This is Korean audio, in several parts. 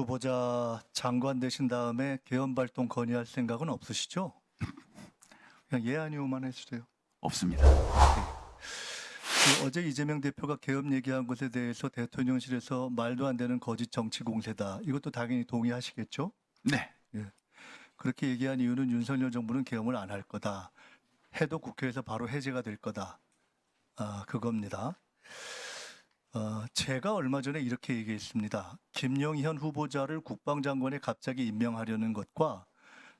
후보자 장관 되신 다음에 개헌 발동 건의할 생각은 없으시죠? 그냥 예 아니오만 해주세요. 없습니다. 어제 이재명 대표가 개헌 얘기한 것에 대해서 대통령실에서 말도 안 되는 거짓 정치 공세다. 이것도 당연히 동의하시겠죠? 네, 그렇게 얘기한 이유는 윤석열 정부는 개헌을 안 할 거다. 해도 국회에서 바로 해제가 될 거다. 그겁니다. 제가 얼마 전에 이렇게 얘기했습니다. 김영현 후보자를 국방장관에 갑자기 임명하려는 것과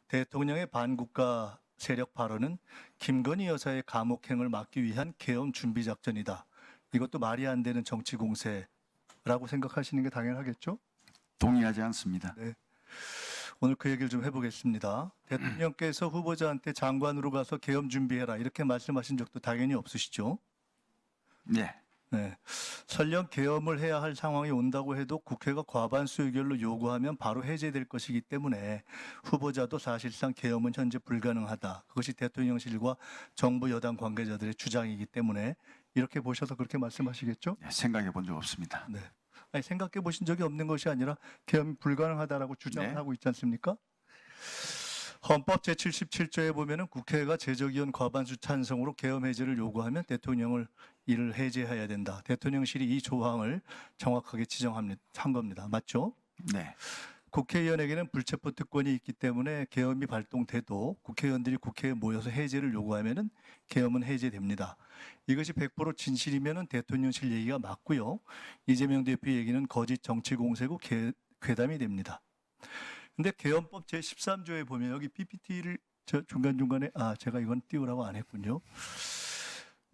대통령의 반국가 세력 발언은 김건희 여사의 감옥행을 막기 위한 개헌 준비 작전이다. 이것도 말이 안 되는 정치 공세라고 생각하시는 게 당연하겠죠? 동의하지 않습니다. 네. 오늘 그 얘기를 좀 해보겠습니다. 대통령께서 후보자한테 장관으로 가서 개헌 준비해라 이렇게 말씀하신 적도 당연히 없으시죠? 네, 네. 설령 개헌을 해야 할 상황이 온다고 해도 국회가 과반수 의결로 요구하면 바로 해제될 것이기 때문에 후보자도 사실상 개헌은 현재 불가능하다. 그것이 대통령실과 정부 여당 관계자들의 주장이기 때문에 이렇게 보셔서 그렇게 말씀하시겠죠? 생각해 본 적 없습니다. 네. 아니, 생각해 보신 적이 없는 것이 아니라 개헌이 불가능하다라고 주장을 네. 하고 있지 않습니까? 헌법 제77조에 보면은 국회가 제적의원 과반수 찬성으로 개헌 해제를 요구하면 대통령을 이를 해제해야 된다. 대통령실이 이 조항을 정확하게 지정한 겁니다. 맞죠? 네, 국회의원에게는 불체포 특권이 있기 때문에 계엄이 발동돼도 국회의원들이 국회에 모여서 해제를 요구하면은 계엄은 해제됩니다. 이것이 100% 진실이면은 대통령실 얘기가 맞고요. 이재명 대표 얘기는 거짓 정치 공세고 괴담이 됩니다. 근데 계엄법 제13조에 보면 여기 PPT를 중간중간에 제가 이건 띄우라고 안 했군요.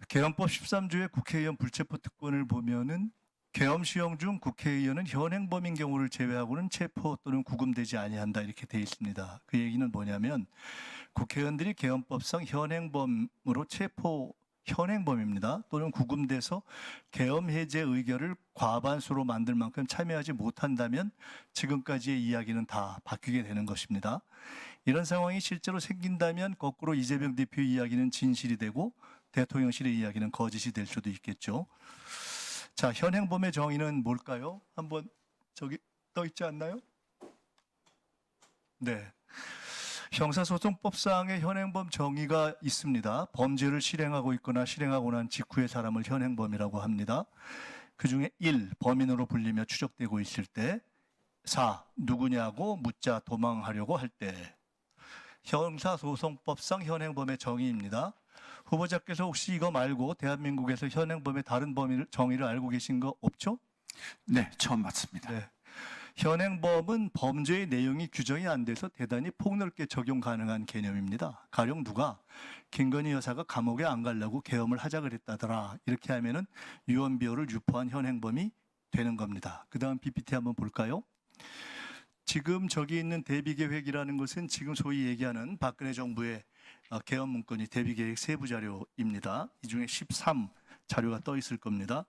계엄법 13조의 국회의원 불체포 특권을 보면은 계엄 시행 중 국회의원은 현행범인 경우를 제외하고는 체포 또는 구금되지 아니한다 이렇게 돼 있습니다. 그 얘기는 뭐냐면 국회의원들이 계엄법상 현행범으로 현행범입니다. 또는 구금돼서 계엄 해제 의결을 과반수로 만들 만큼 참여하지 못한다면 지금까지의 이야기는 다 바뀌게 되는 것입니다. 이런 상황이 실제로 생긴다면 거꾸로 이재명 대표 이야기는 진실이 되고 대통령실의 이야기는 거짓이 될 수도 있겠죠. 자, 현행범의 정의는 뭘까요? 한번 저기 떠 있지 않나요? 네. 형사소송법상의 현행범 정의가 있습니다. 범죄를 실행하고 있거나 실행하고 난 직후의 사람을 현행범이라고 합니다. 그중에 1. 범인으로 불리며 추적되고 있을 때 4. 누구냐고 묻자 도망하려고 할 때 형사소송법상 현행범의 정의입니다. 후보자께서 혹시 이거 말고 대한민국에서 현행범의 다른 정의를 알고 계신 거 없죠? 네, 처음 봤습니다. 네. 현행범은 범죄의 내용이 규정이 안 돼서 대단히 폭넓게 적용 가능한 개념입니다. 가령 누가 김건희 여사가 감옥에 안 가려고 계엄을 하자 그랬다더라. 이렇게 하면은 유언비어를 유포한 현행범이 되는 겁니다. 그 다음 PPT 한번 볼까요? 지금 저기 있는 대비계획이라는 것은 지금 소위 얘기하는 박근혜 정부의 개헌 문건이 대비계획 세부 자료입니다. 이 중에 13 자료가 떠 있을 겁니다.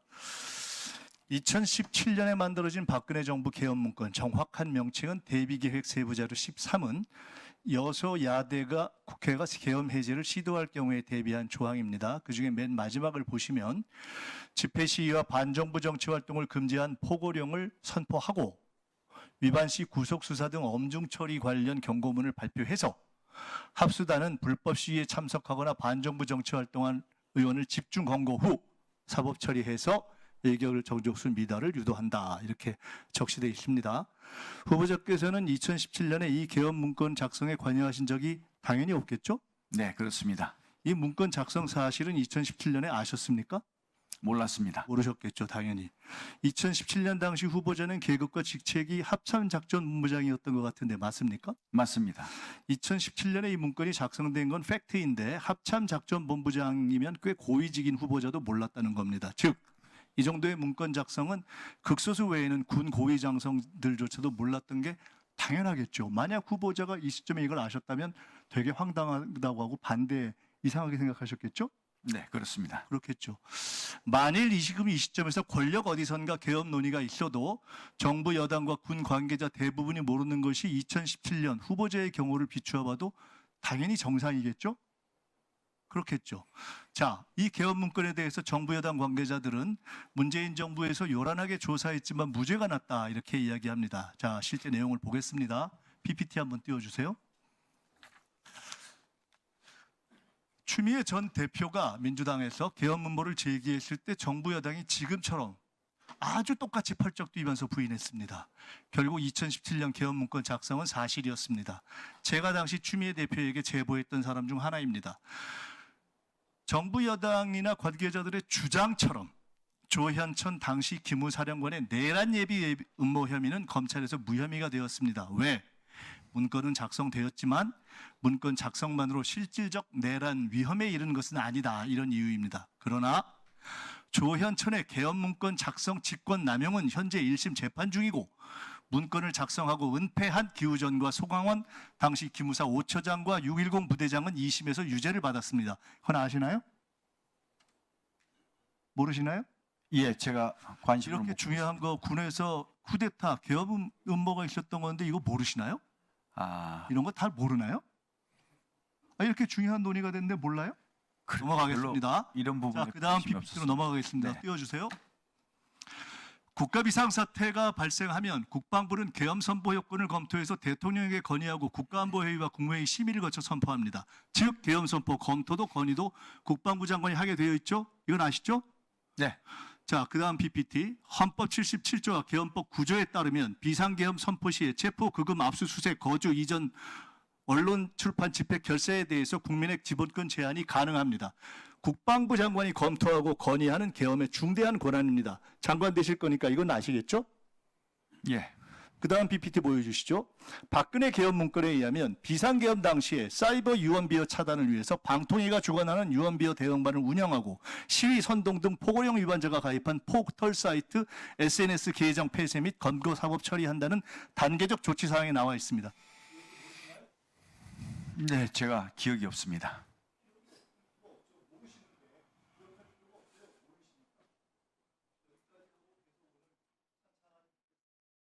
2017년에 만들어진 박근혜 정부 개헌 문건 정확한 명칭은 대비계획 세부자료 13은 여소야대가 국회가 개헌 해제를 시도할 경우에 대비한 조항입니다. 그중에 맨 마지막을 보시면 집회 시위와 반정부 정치 활동을 금지한 포고령을 선포하고 위반 시 구속 수사 등 엄중 처리 관련 경고문을 발표해서 합수단은 불법 시위에 참석하거나 반정부 정치 활동한 의원을 집중 검거 후 사법 처리해서 의결 정족수 미달을 유도한다. 이렇게 적시되어 있습니다. 후보자께서는 2017년에 이 개헌 문건 작성에 관여하신 적이 당연히 없겠죠? 네, 그렇습니다. 이 문건 작성 사실은 2017년에 아셨습니까? 몰랐습니다. 모르셨겠죠, 당연히. 2017년 당시 후보자는 계급과 직책이 합참작전본부장이었던 것 같은데 맞습니까? 맞습니다. 2017년에 이 문건이 작성된 건 팩트인데 합참작전본부장이면 꽤 고위직인 후보자도 몰랐다는 겁니다. 즉, 이 정도의 문건 작성은 극소수 외에는 군 고위 장성들조차도 몰랐던 게 당연하겠죠. 만약 후보자가 이 시점에 이걸 아셨다면 되게 황당하다고 하고 반대 이상하게 생각하셨겠죠? 네, 그렇습니다. 그렇겠죠. 만일 이 시점에서 권력 어디선가 개헌 논의가 있어도 정부 여당과 군 관계자 대부분이 모르는 것이 2017년 후보자의 경우를 비추어 봐도 당연히 정상이겠죠? 그렇겠죠. 자, 이 개헌 문건에 대해서 정부 여당 관계자들은 문재인 정부에서 요란하게 조사했지만 무죄가 났다 이렇게 이야기합니다. 자, 실제 내용을 보겠습니다. PPT 한번 띄워주세요. 추미애 전 대표가 민주당에서 개헌 문건을 제기했을 때 정부 여당이 지금처럼 아주 똑같이 펄쩍 뛰면서 부인했습니다. 결국 2017년 개헌 문건 작성은 사실이었습니다. 제가 당시 추미애 대표에게 제보했던 사람 중 하나입니다. 정부 여당이나 관계자들의 주장처럼 조현천 당시 기무사령관의 내란 예비 음모 혐의는 검찰에서 무혐의가 되었습니다. 왜? 문건은 작성되었지만 문건 작성만으로 실질적 내란 위험에 이르는 것은 아니다. 이런 이유입니다. 그러나 조현천의 개헌 문건 작성 직권 남용은 현재 1심 재판 중이고 문건을 작성하고 은폐한 기우전과 소강원 당시 기무사 5처장과 610 부대장은 2심에서 유죄를 받았습니다. 그건 아시나요? 모르시나요? 예, 제가 관심을 이렇게 못 중요한 거 군에서 쿠데타 개헌 음모가 있었던 건데 이거 모르시나요? 이런 거 다 모르나요? 이렇게 중요한 논의가 됐는데 몰라요? 넘어가겠습니다. 이런 부분에 자, 그다음 관심이 PPT로 없었습니다. 넘어가겠습니다. 네. 띄워주세요. 국가 비상사태가 발생하면 국방부는 계엄 선포 요건을 검토해서 대통령에게 건의하고 국가안보회의와 국무회의 심의를 거쳐 선포합니다. 즉 계엄 선포 검토도 건의도 국방부 장관이 하게 되어 있죠. 이건 아시죠? 네. 자, 그다음 PPT. 헌법 77조와 계엄법 9조에 따르면 비상계엄 선포 시에 체포, 급음, 압수수색, 거주, 이전, 언론, 출판, 집회, 결세에 대해서 국민의 기본권 제한이 가능합니다. 국방부 장관이 검토하고 건의하는 계엄의 중대한 권한입니다. 장관 되실 거니까 이건 아시겠죠? 예. 그다음 PPT 보여주시죠. 박근혜 계엄 문건에 의하면 비상계엄 당시에 사이버 유언비어 차단을 위해서 방통위가 주관하는 유언비어 대응반을 운영하고 시위 선동 등 포고령 위반자가 가입한 포털 사이트 SNS 계정 폐쇄 및 검거 사법 처리한다는 단계적 조치 사항에 나와 있습니다. 네, 제가 기억이 없습니다.